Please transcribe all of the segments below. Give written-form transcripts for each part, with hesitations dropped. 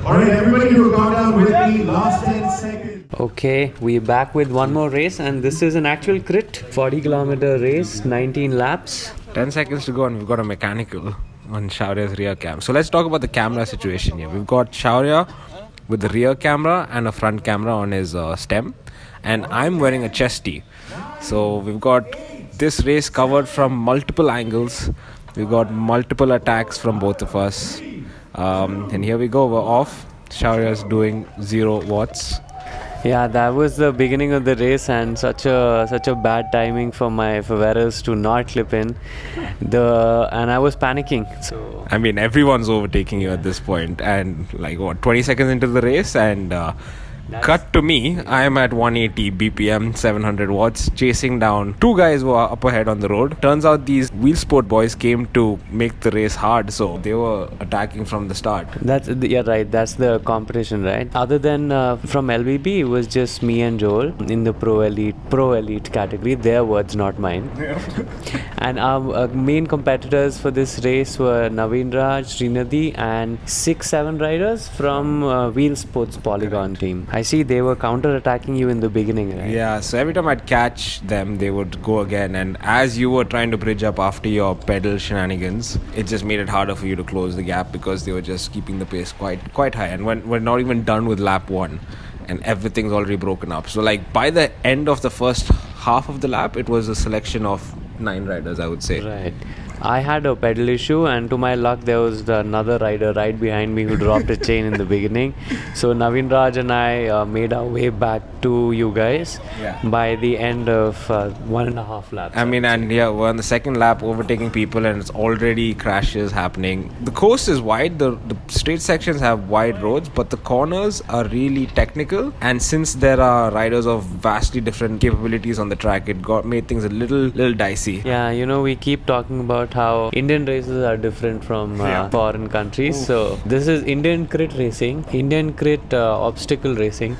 Alright, everybody do a countdown with me. Last 10 seconds. Okay, we're back with one more race, and this is an actual crit 40-kilometer race, 19 laps. 10 seconds to go, and we've got a mechanical on Shaurya's rear cam. So let's talk about the camera situation here. We've got Shaurya with the rear camera and a front camera on his stem, and I'm wearing a chest tee. So we've got this race covered from multiple angles. We've got multiple attacks from both of us, and here we go. We're off. Shaurya's doing 0 watts. Yeah, that was the beginning of the race, and such a bad timing for my Faveras to not clip in. And I was panicking. So I mean, everyone's overtaking you at this point, and 20 seconds into the race, and cut to me. I am at 180 BPM, 700 watts, chasing down 2 guys who are up ahead on the road. Turns out these wheel sport boys came to make the race hard, so they were attacking from the start. That's the competition, right? Other than from LBB, it was just me and Joel in the pro elite category. Their words, not mine. And our main competitors for this race were Naveen Raj, Srinadi, and 6-7 riders from Wheel Sports Polygon team. I see they were counter-attacking you in the beginning, right? Yeah, so every time I'd catch them, they would go again, and as you were trying to bridge up after your pedal shenanigans, it just made it harder for you to close the gap because they were just keeping the pace quite high. And when we're not even done with lap 1 and everything's already broken up. So by the end of the first half of the lap, it was a selection of 9 riders, I would say. Right. I had a pedal issue, and to my luck there was another rider right behind me who dropped a chain in the beginning. So Naveen Raj and I made our way back to you guys by the end of 1.5 laps. I mean, and yeah, we're on the second lap overtaking people, and it's already crashes happening. The course is wide, the straight sections have wide roads, but the corners are really technical, and since there are riders of vastly different capabilities on the track, it made things a little dicey. Yeah, we keep talking about how Indian races are different from foreign countries. Oof. So this is Indian crit racing, Indian crit obstacle racing.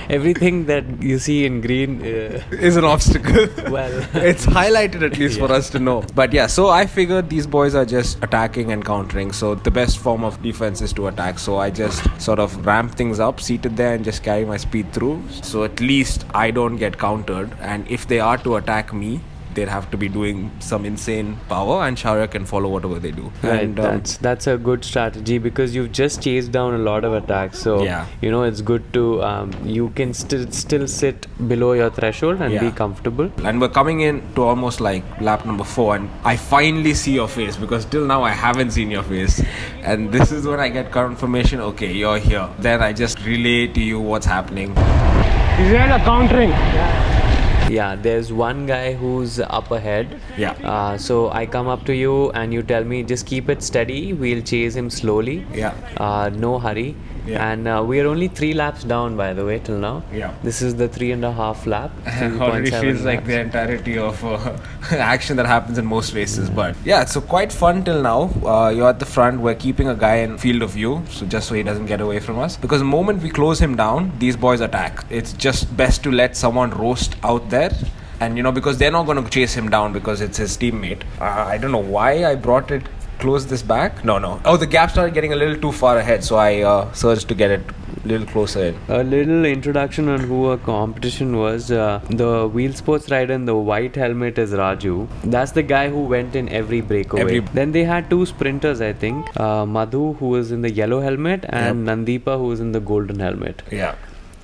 Everything that you see in green is an obstacle. Well, it's highlighted at least for us to know. But yeah, so I figured these boys are just attacking and countering, so the best form of defense is to attack. So I just sort of ramp things up, seated there, and just carry my speed through, so at least I don't get countered. And if they are to attack me, they'd have to be doing some insane power, and Shaurya can follow whatever they do. Right, and that's a good strategy because you've just chased down a lot of attacks. So it's good to you can still sit below your threshold and be comfortable. And we're coming in to almost lap number 4, and I finally see your face, because till now I haven't seen your face. And this is when I get confirmation, okay, you're here. Then I just relay to you what's happening. These guys are countering. Yeah, there's one guy who's up ahead. Yeah. So I come up to you and you tell me, just keep it steady. We'll chase him slowly. Yeah. No hurry. Yeah. And we are only 3 laps down, by the way, till now. Yeah. This is the 3.5 lap. Already feels like the entirety of action that happens in most races. But yeah, so quite fun till now. You're at the front. We're keeping a guy in field of view, so just so he doesn't get away from us. Because the moment we close him down, these boys attack. It's just best to let someone roast out there. And because they're not going to chase him down because it's his teammate. I don't know why I brought it close this back. No. Oh, the gap started getting a little too far ahead, so I surged to get it a little closer in. A little introduction on who our competition was. The wheel sports rider in the white helmet is Raju. That's the guy who went in every breakaway. Then they had 2 sprinters, I think. Madhu, who was in the yellow helmet, and Nandeepa, who was in the golden helmet. Yeah.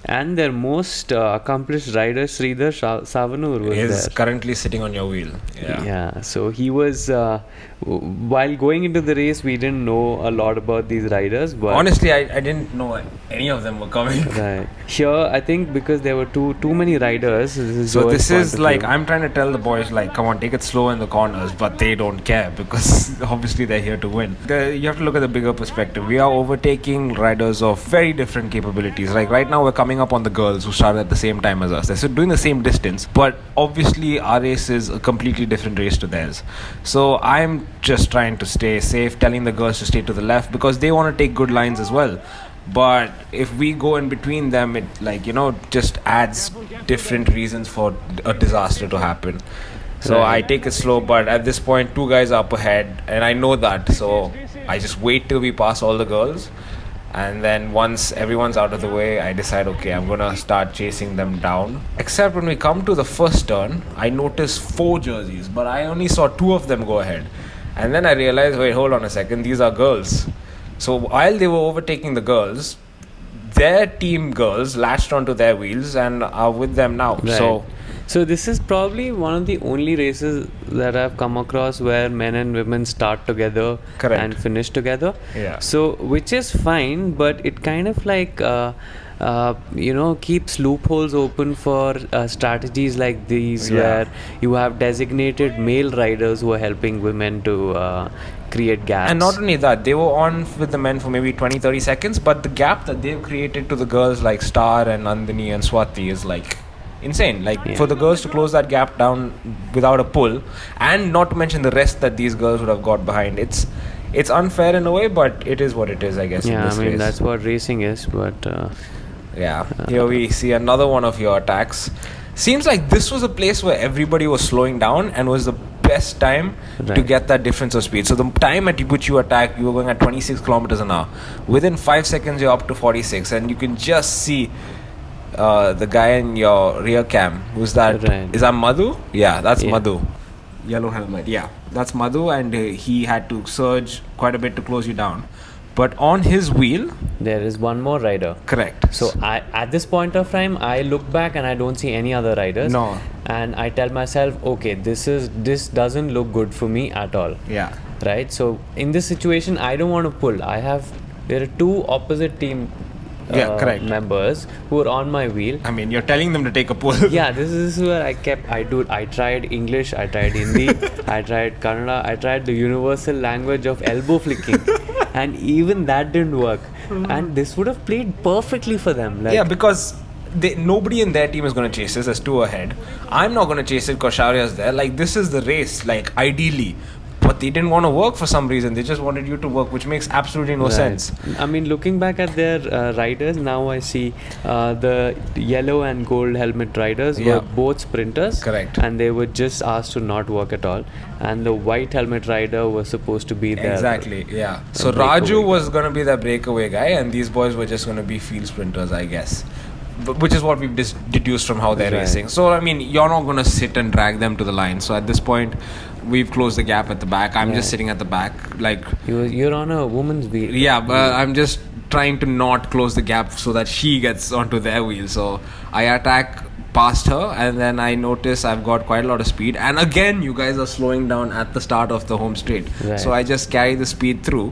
And their most accomplished rider, Sridhar Savanur, was there. He's currently sitting on your wheel. Yeah. So he was, while going into the race, we didn't know a lot about these riders. But honestly, I didn't know any of them were coming. Right. Here, I think because there were too many riders. This is I'm trying to tell the boys, come on, take it slow in the corners, but they don't care because obviously they're here to win. You have to look at the bigger perspective. We are overtaking riders of very different capabilities. Right now, we're coming up on the girls who started at the same time as us. They're doing the same distance, but obviously our race is a completely different race to theirs. So I'm just trying to stay safe, telling the girls to stay to the left because they want to take good lines as well. But if we go in between them, it just adds different reasons for a disaster to happen. So I take it slow, but at this point 2 guys are up ahead and I know that, so I just wait till we pass all the girls, and then once everyone's out of the way, I decide, okay, I'm gonna start chasing them down. Except when we come to the first turn, I notice 4 jerseys, but I only saw 2 of them go ahead. And then I realized, wait, hold on a second, these are girls. So while they were overtaking the girls, their team girls latched onto their wheels and are with them now. Right. So this is probably one of the only races that I've come across where men and women start together Correct. and finish together. Yeah. So which is fine, but it kind of like keeps loopholes open for strategies like these, where you have designated male riders who are helping women to create gaps. And not only that, they were on with the men for maybe 20-30 seconds, but the gap that they've created to the girls like Star and Nandini and Swati is like insane. Like for the girls to close that gap down without a pull, and not to mention the rest that these girls would have got behind, it's unfair in a way, but it is what it is, I guess. Yeah, in this race. that's what racing is. But here we see another one of your attacks. Seems like this was a place where everybody was slowing down and was the best time to get that difference of speed. So the time at which you attacked, you were going at 26 kilometers an hour. Within 5 seconds, you're up to 46, and you can just see the guy in your rear cam. Who's that? Right. Is that Madhu? Yeah, that's Madhu. Yellow helmet. Yeah, that's Madhu, and he had to surge quite a bit to close you down. But on his wheel, there is one more rider. Correct. So at this point of time, I look back and I don't see any other riders. No. And I tell myself, okay, this doesn't look good for me at all. Yeah. Right. So in this situation, I don't want to pull. There are 2 opposite team correct. members who are on my wheel. I mean, you're telling them to take a pull. Yeah, this is where I tried English, I tried Hindi, I tried Kannada, I tried the universal language of elbow flicking, and even that didn't work. And this would have played perfectly for them. Yeah, because nobody in their team is going to chase this. There's 2 ahead. I'm not going to chase it because Shaurya's there. Like, this is the race, like, ideally. But they didn't want to work for some reason. They just wanted you to work, which makes absolutely no sense. I mean, looking back at their riders, now I see the yellow and gold helmet riders were both sprinters. Correct. And they were just asked to not work at all. And the white helmet rider was supposed to be there. Exactly, yeah. So Raju was going to be the breakaway guy, and these boys were just going to be field sprinters, I guess. Which is what we've deduced from how they're racing. So, I mean, you're not going to sit and drag them to the line. So, at this point, we've closed the gap at the back. I'm just sitting at the back. Like, you're on a woman's wheel. Yeah, but I'm just trying to not close the gap so that she gets onto their wheel. So, I attack past her, and then I notice I've got quite a lot of speed. And again, you guys are slowing down at the start of the home straight. Right. So, I just carry the speed through.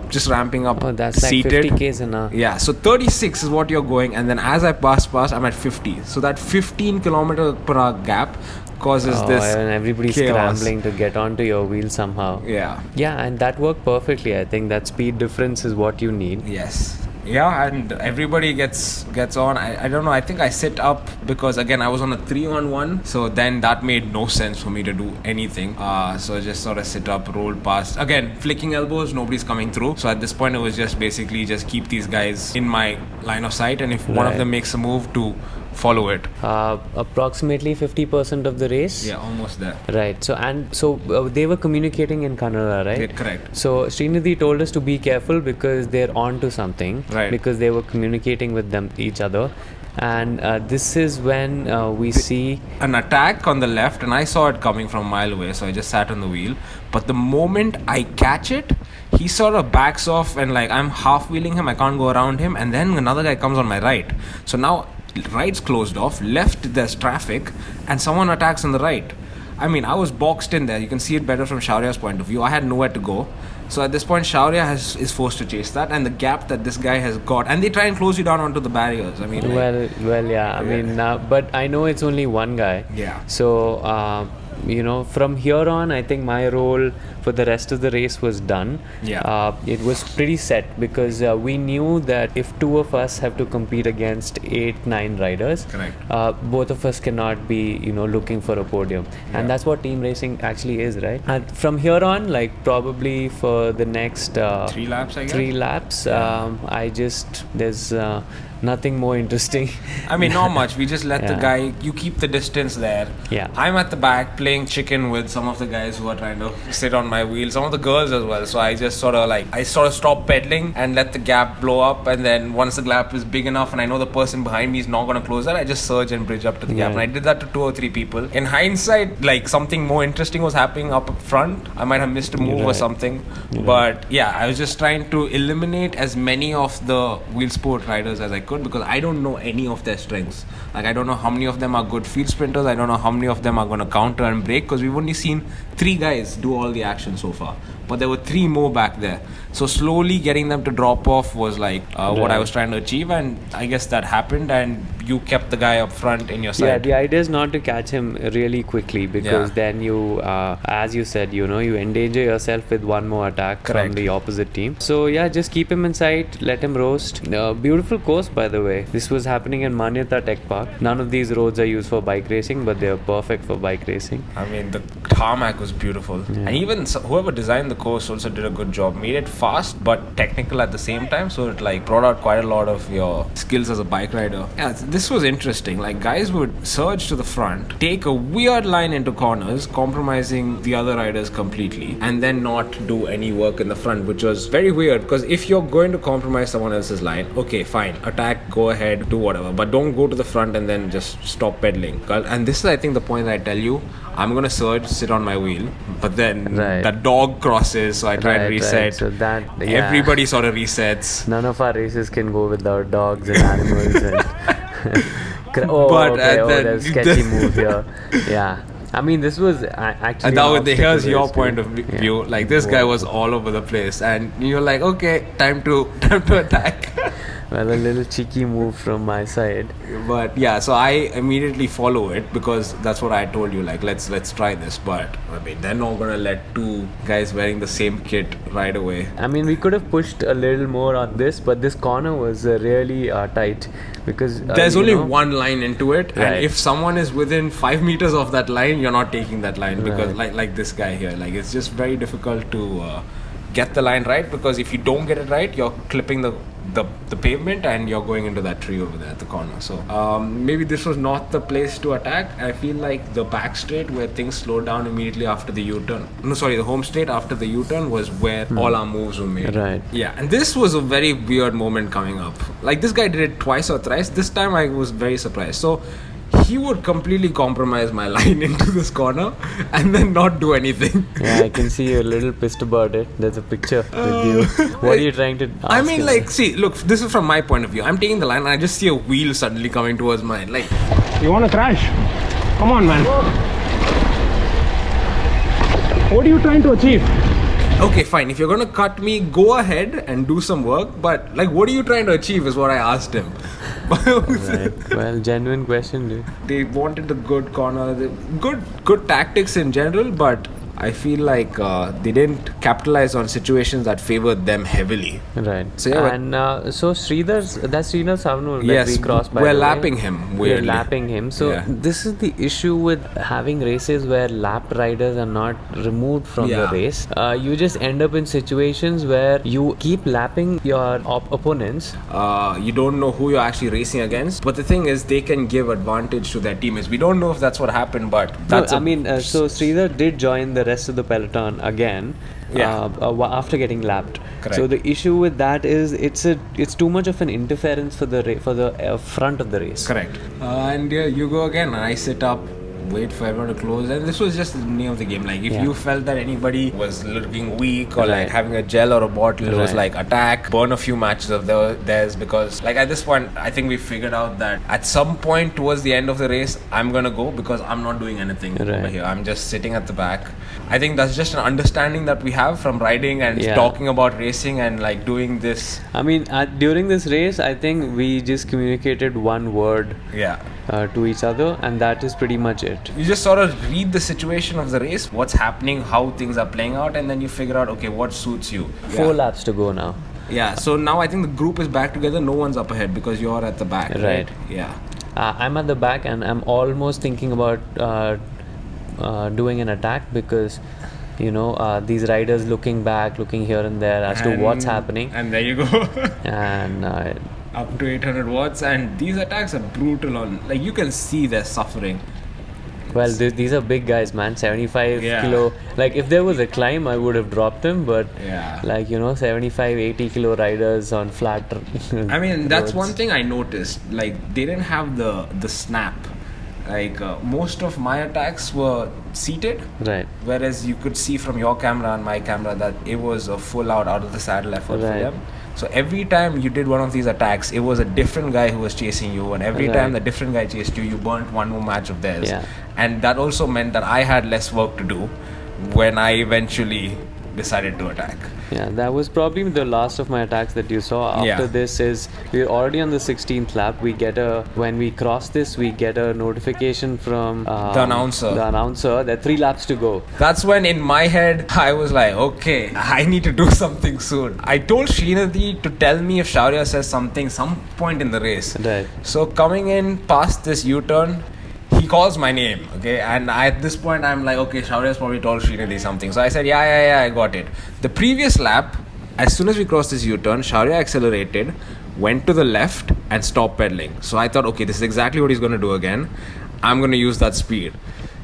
Just ramping up. Oh, that's seated. like 50 k's an hour. Yeah, so 36 is what you're going, and then as I pass, I'm at 50. So that 15 kilometer per hour gap causes this and everybody's chaos. scrambling to get onto your wheel somehow. Yeah. Yeah, and that worked perfectly. I think that speed difference is what you need. Yes. Yeah, and everybody gets on. I don't know, I think I sit up because again I was on a 3-on-1, so then that made no sense for me to do anything. So just sort of sit up, roll past. Again, flicking elbows, nobody's coming through. So at this point it was just basically just keep these guys in my line of sight, and if one of them makes a move, to follow it. Approximately 50% of the race. Yeah, almost there. Right. So they were communicating in Kannada, right? Yeah, correct. So Srinidhi told us to be careful because they're on to something. Right. Because they were communicating with each other. And this is when we see an attack on the left, and I saw it coming from a mile away, so I just sat on the wheel. But the moment I catch it, he sort of backs off, and like I'm half wheeling him, I can't go around him, and then another guy comes on my right. So now right's closed off, left there's traffic, and someone attacks on the right. I mean, I was boxed in there. You can see it better from Shaurya's point of view. I had nowhere to go. So at this point, Shaurya is forced to chase that, and the gap that this guy has got, and they try and close you down onto the barriers. I mean, yeah. I mean, but I know it's only one guy. Yeah. So from here on, I think my role for the rest of the race was done. Yeah. It was pretty set because we knew that if 2 of us have to compete against 8-9 riders, correct, both of us cannot be looking for a podium, and that's what team racing actually is, right? And from here on, like probably for the next 3 laps, I guess. 3 laps, Nothing more interesting. I mean, not much. We just let the Yeah. guy, you keep the distance there. Yeah. I'm at the back playing chicken with some of the guys who are trying to sit on my wheel, some of the girls as well. So I just sort of stop pedaling and let the gap blow up. And then once the gap is big enough and I know the person behind me is not going to close that, I just surge and bridge up to the gap. And I did that to 2 or 3 people. In hindsight, like something more interesting was happening up front. I might have missed a move or something. But yeah, I was just trying to eliminate as many of the wheel sport riders as I could because I don't know any of their strengths. Like I don't know how many of them are good field sprinters. I don't know how many of them are going to counter and brake because we've only seen 3 guys do all the action so far. But there were 3 more back there. So slowly getting them to drop off was like what I was trying to achieve, and I guess that happened. And you kept the guy up front in your side. Yeah, the idea is not to catch him really quickly because then you, as you said, you endanger yourself with one more attack from the opposite team. So yeah, just keep him in sight, let him roast. Beautiful course, by the way. This was happening in Manyata Tech Park. None of these roads are used for bike racing, but they are perfect for bike racing. I mean, the tarmac was beautiful. And even whoever designed the course also did a good job. Made it fast, but technical at the same time. So it like brought out quite a lot of your skills as a bike rider. Yeah, this was interesting. Like guys would surge to the front, take a weird line into corners, compromising the other riders completely, and then not do any work in the front, which was very weird because if you're going to compromise someone else's line, okay, fine, attack, go ahead, do whatever, but don't go to the front and then just stop pedaling. And this is, I think, the point that I tell you, I'm gonna surge, sit on my wheel, but then that dog crosses, so I try to reset. So that everybody sort of resets. None of our races can go without dogs and animals. There's a sketchy move here. Yeah. I mean, this was actually. And here's your point of view. Like this guy was all over the place, and you're like, okay, time to attack. Well, a little cheeky move from my side. But yeah, so I immediately follow it because that's what I told you. Like, let's try this. But I mean, they're not gonna let 2 guys wearing the same kit ride away. I mean, we could have pushed a little more on this, but this corner was really tight because there's only one line into it, and if someone is within 5 meters of that line, you're not taking that line because like this guy here, like it's just very difficult to get the line right because if you don't get it right, you're clipping the pavement and you're going into that tree over there at the corner. So maybe this was not the place to attack. I feel like the back straight where things slowed down immediately after the U-turn. The home straight after the U-turn was where all our moves were made. Right. Yeah, and this was a very weird moment coming up. Like this guy did it twice or thrice. This time I was very surprised. So he would completely compromise my line into this corner and then not do anything. Yeah, I can see you're a little pissed about it. There's a picture with you. What are you trying to ask? I mean, like, see, look, this is from my point of view. I'm taking the line and I just see a wheel suddenly coming towards mine. Like, You want to crash? Come on, man. What are you trying to achieve? okay, fine. If you're gonna cut me, go ahead and do some work. But like, what are you trying to achieve? Is what I asked him. Right. Well, genuine question, dude. They wanted the good corner, good tactics in general, but I feel like they didn't capitalize on situations that favored them heavily. Right. So yeah, and so that's Sridhar Savnu that yes, we crossed by. We're the way. lapping him. Weirdly. We're lapping him. So this is the issue with having races where lapped riders are not removed from the race. You just end up in situations where you keep lapping your opponents. You don't know who you're actually racing against. But the thing is, they can give advantage to their teammates. We don't know if that's what happened, but that's. So Sridhar did join the rest of the peloton again after getting lapped. Correct. So the issue with that is it's too much of an interference for the front of the race. Correct. And you go again. I sit up, wait for everyone to close, and this was just the name of the game. Like if you felt that anybody was looking weak or like having a gel or a bottle, it was like attack, burn a few matches of theirs, because like at this point I think we figured out that at some point towards the end of the race I'm gonna go because I'm not doing anything over here. I'm just sitting at the back. I think that's just an understanding that we have from riding and talking about racing and like doing this. I mean, during this race I think we just communicated one word to each other, and that is pretty much it. You just sort of read the situation of the race, what's happening, how things are playing out, and then you figure out, okay, what suits you. 4 laps to go now. Yeah, so now I think the group is back together. No one's up ahead because you're at the back. Right. Yeah. I'm at the back and I'm almost thinking about doing an attack because these riders looking back, looking here and there as to what's happening. And there you go. And up to 800 watts, and these attacks are brutal on, like, you can see they're suffering. Well, these are big guys, man. 75 Yeah. kilo. Like, if there was a climb, I would have dropped him. But, Yeah. like, 75, 80 kilo riders on flat. I mean, that's roads. one thing I noticed. Like, they didn't have the snap. Like, most of my attacks were seated. Right. Whereas you could see from your camera and my camera that it was a full out of the saddle effort for Right. them. So every time you did one of these attacks, it was a different guy who was chasing you, and every Right. time the different guy chased you, you burnt one more match of theirs. Yeah. And that also meant that I had less work to do when I eventually decided to attack. Yeah, that was probably the last of my attacks that you saw. After Yeah. this is we're already on the 16th lap. When we cross this, we get a notification from The announcer. The announcer that 3 laps to go. That's when in my head I was like, okay, I need to do something soon. I told Srinidhi to tell me if Shaurya says something some point in the race. Right. So coming in past this U-turn, he calls my name, okay, and at this point I'm like, okay, Shaurya's probably told Srinidhi something. So I said, yeah, I got it. The previous lap, as soon as we crossed this U-turn, Shaurya accelerated, went to the left and stopped pedaling. So I thought, okay, this is exactly what he's going to do again. I'm going to use that speed.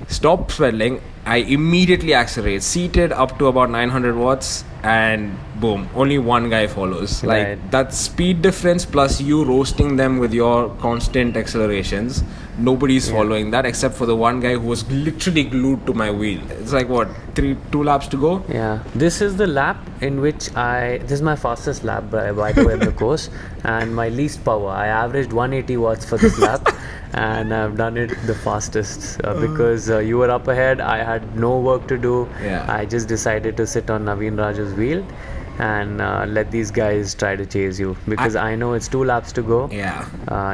Stopped pedaling, I immediately accelerate, seated up to about 900 watts, and boom, only one guy follows. Like, Right. that speed difference plus you roasting them with your constant accelerations, nobody's following that except for the one guy who was literally glued to my wheel. It's like, what, 2 laps to go? Yeah, this is the lap in which this is my fastest lap by the way of the course, and my least power. I averaged 180 watts for this lap, and I've done it the fastest because you were up ahead. I had no work to do. Yeah. I just decided to sit on Naveen Raj's wheel and let these guys try to chase you because I know it's 2 laps to go. Yeah.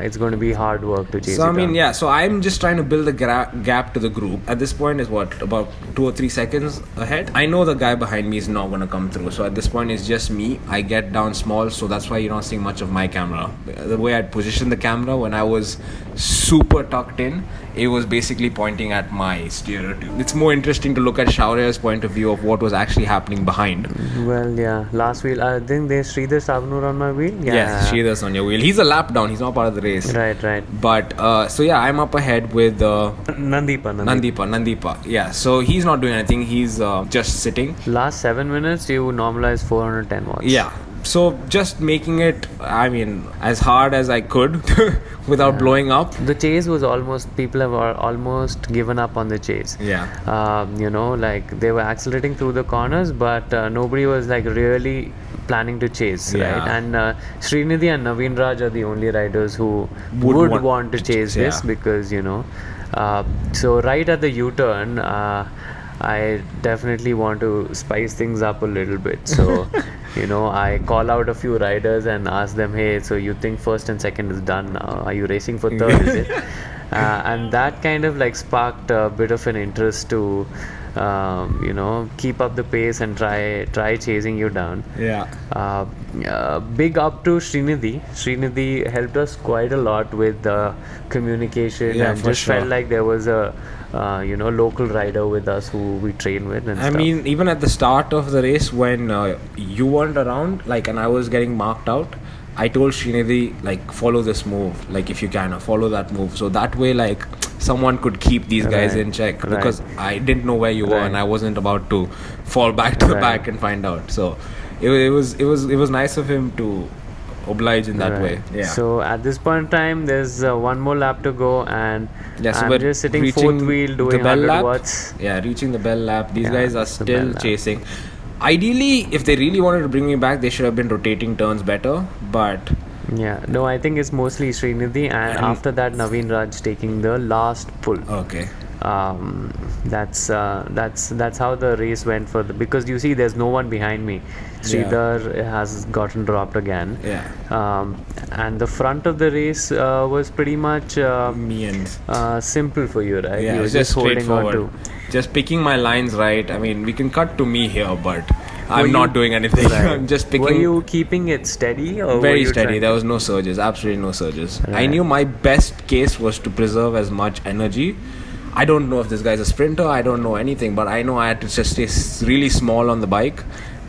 It's going to be hard work to chase So I you mean, down. yeah. So I'm just trying to build a gap to the group. At this point, is what, about 2 or 3 seconds ahead. I know the guy behind me is not going to come through. So at this point, it's just me. I get down small, so that's why you're not seeing much of my camera. The way I'd positioned the camera when I was super tucked in, it was basically pointing at my steerer tube. It's more interesting to look at Shaurya's point of view of what was actually happening behind. Well, yeah. Last wheel, I think there's Sridhar Savnur on my wheel. Yeah. Yes, Sridhar's on your wheel. He's a lap down. He's not part of the race. Right. But so yeah, I'm up ahead with Nandipa. Yeah, so he's not doing anything. He's just sitting. Last 7 minutes, you normalized 410 watts. Yeah. So just making it, I mean, as hard as I could without blowing up. The chase was people have almost given up on the chase. Yeah. Like they were accelerating through the corners, but nobody was like really planning to chase, Yeah. right? And Srinidhi and Naveen Raj are the only riders who would want to chase this because, so right at the U-turn, I definitely want to spice things up a little bit. So, I call out a few riders and ask them, hey, so you think first and second is done now? Are you racing for third, is it? And that kind of like sparked a bit of an interest to, keep up the pace and try chasing you down. Yeah. Big up to Srinidhi. Srinidhi helped us quite a lot with communication and for just sure. felt like there was a local rider with us who we train with and I stuff. mean, even at the start of the race when you weren't around, like, and I was getting marked out, I told Srinidhi, like, follow this move, like, if you can, or follow that move. So that way, like, someone could keep these guys in check because I didn't know where you were and I wasn't about to fall back to the back and find out. So it was nice of him to oblige in that way. Yeah. So at this point in time, there's one more lap to go, and Yeah, so I'm we're just sitting reaching fourth wheel doing the bell 100 lap. watts. Yeah, reaching the bell lap. These Yeah, guys are it's the bell still lap. chasing. Ideally, if they really wanted to bring me back, they should have been rotating turns better. But Yeah, no, I think it's mostly Srinidhi, and after that, Naveen Raj taking the last pull. okay. That's how the race went because you see there's no one behind me. Sridhar has gotten dropped again. Yeah. And the front of the race was pretty much Me and simple for you, right? yeah, You were it's just holding on straightforward. to. Just picking my lines right. I mean, we can cut to me here, but I'm not doing anything. I'm just picking. Were you keeping it steady or were Very you steady. trying- There was no surges. Absolutely no surges. I Right. knew my best case was to preserve as much energy. I don't know if this guy's a sprinter. I don't know anything, but I know I had to just stay really small on the bike.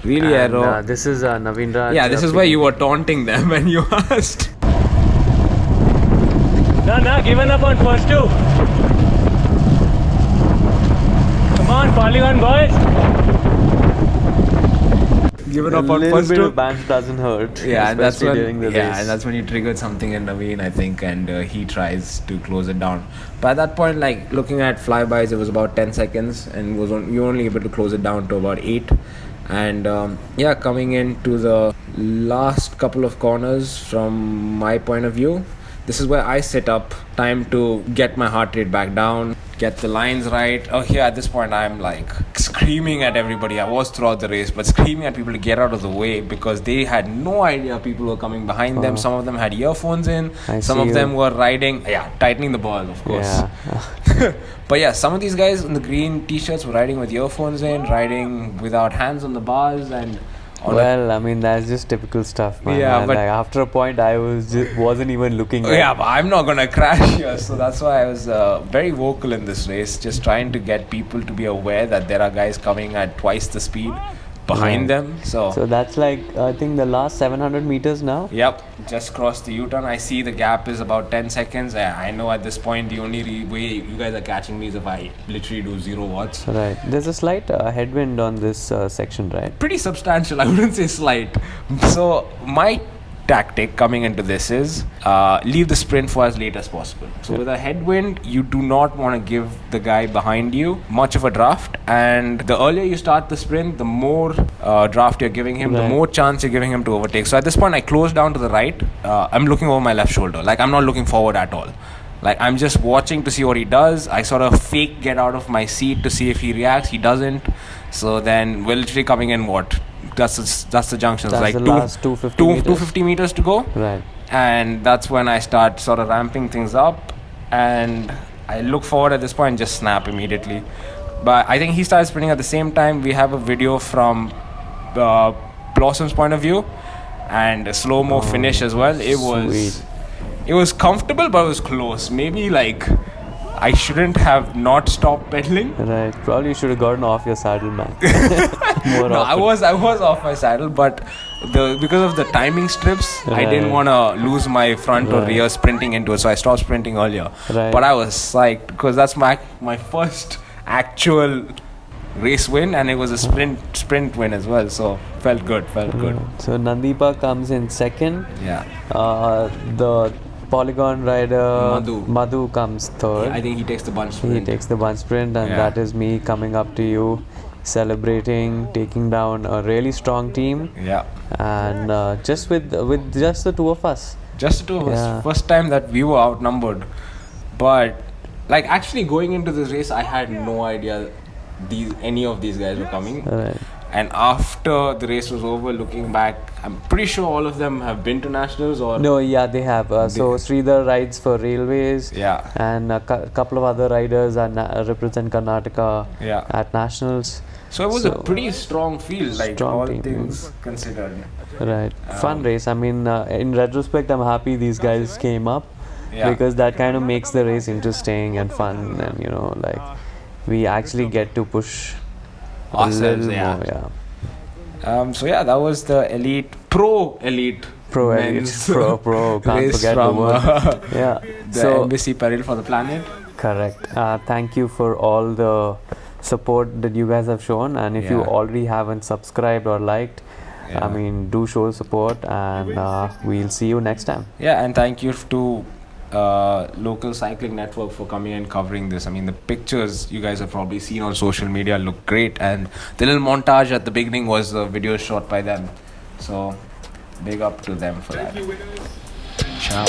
Really And, aero. this is Naveen Raj. Yeah, this is why you were taunting them when you asked. No, given up on first two. Come on, polygon boys. Given up A on little first bit two. of bounce doesn't hurt. Yeah, and that's when during the race. and that's when you triggered something in Naveen, I think, and he tries to close it down. But at that point, like looking at flybys, it was about 10 seconds, and you were only able to close it down to about 8. And coming into the last couple of corners, from my point of view, this is where I sit up, time to get my heart rate back down, get the lines right. Oh, here at this point, I'm like screaming at everybody. I was throughout the race, but screaming at people to get out of the way because they had no idea people were coming behind them. Some of them had earphones in. Some of them were riding, tightening the ball, of course. Yeah. But yeah, some of these guys in the green t-shirts were riding with earphones in, riding without hands on the bars, and well, I mean, that's just typical stuff, man. Yeah, And, but like, after a point, I wasn't even looking. Yeah, but I'm not gonna crash here, so that's why I was very vocal in this race, just trying to get people to be aware that there are guys coming at twice the speed behind them. So that's like, I think, the last 700 meters now. Yep, just crossed the U-turn. I see the gap is about 10 seconds. I know at this point the only way you guys are catching me is if I literally do 0 watts. Right. There's a slight headwind on this section, right? Pretty substantial, I wouldn't say slight. So my tactic coming into this is leave the sprint for as late as possible. So with a headwind, you do not want to give the guy behind you much of a draft, and the earlier you start the sprint, the more draft you're giving him, the more chance you're giving him to overtake. So at this point, I close down to the right. I'm looking over my left shoulder, like I'm not looking forward at all. Like I'm just watching to see what he does. I sort of fake get out of my seat to see if he reacts. He doesn't. So then we're literally coming in that's the junction. That's like the last 250 meters to go. Right. And that's when I start sort of ramping things up, and I look forward at this point and just snap immediately. But I think he started sprinting at the same time. We have a video from Blossom's point of view and a slow-mo finish as well. It was comfortable, but it was close. Maybe like I shouldn't have not stopped pedaling. Right. Probably you should have gotten off your saddle, man. I was off my saddle, but because of the timing strips, I didn't want to lose my front or rear sprinting into it, so I stopped sprinting earlier. Right. But I was psyched because that's my first actual race win, and it was a sprint win as well, so felt good. So Nandipa comes in second. Yeah. The polygon rider Madhu comes third. I think he takes the bunch sprint. He takes the bunch sprint, and that is me coming up to you, celebrating, taking down a really strong team. Yeah. And just with just the two of us. Just the two of us. First time that we were outnumbered. But like actually going into this race, I had no idea any of these guys were coming. Right. And after the race was over, looking back, I'm pretty sure all of them have been to nationals or... No, yeah, they have. So Sridhar rides for Railways. Yeah. And a couple of other riders represent Karnataka at nationals. So it was a pretty strong field, like all team. Things considered. Right. Fun race. I mean, in retrospect, I'm happy these guys came up because that kind of makes the race interesting and fun, and like we actually get to push ourselves, more. So that was the pro elite can't forget from, the word. the Embassy Peril for the Planet. Correct. Thank you for all the support that you guys have shown, and if you already haven't subscribed or liked, I mean, do show support, and we'll see you next time. And thank you to Local Cycling Network for coming and covering this. I mean, the pictures you guys have probably seen on social media look great, and the little montage at the beginning was the video shot by them. So big up to them for that. Ciao.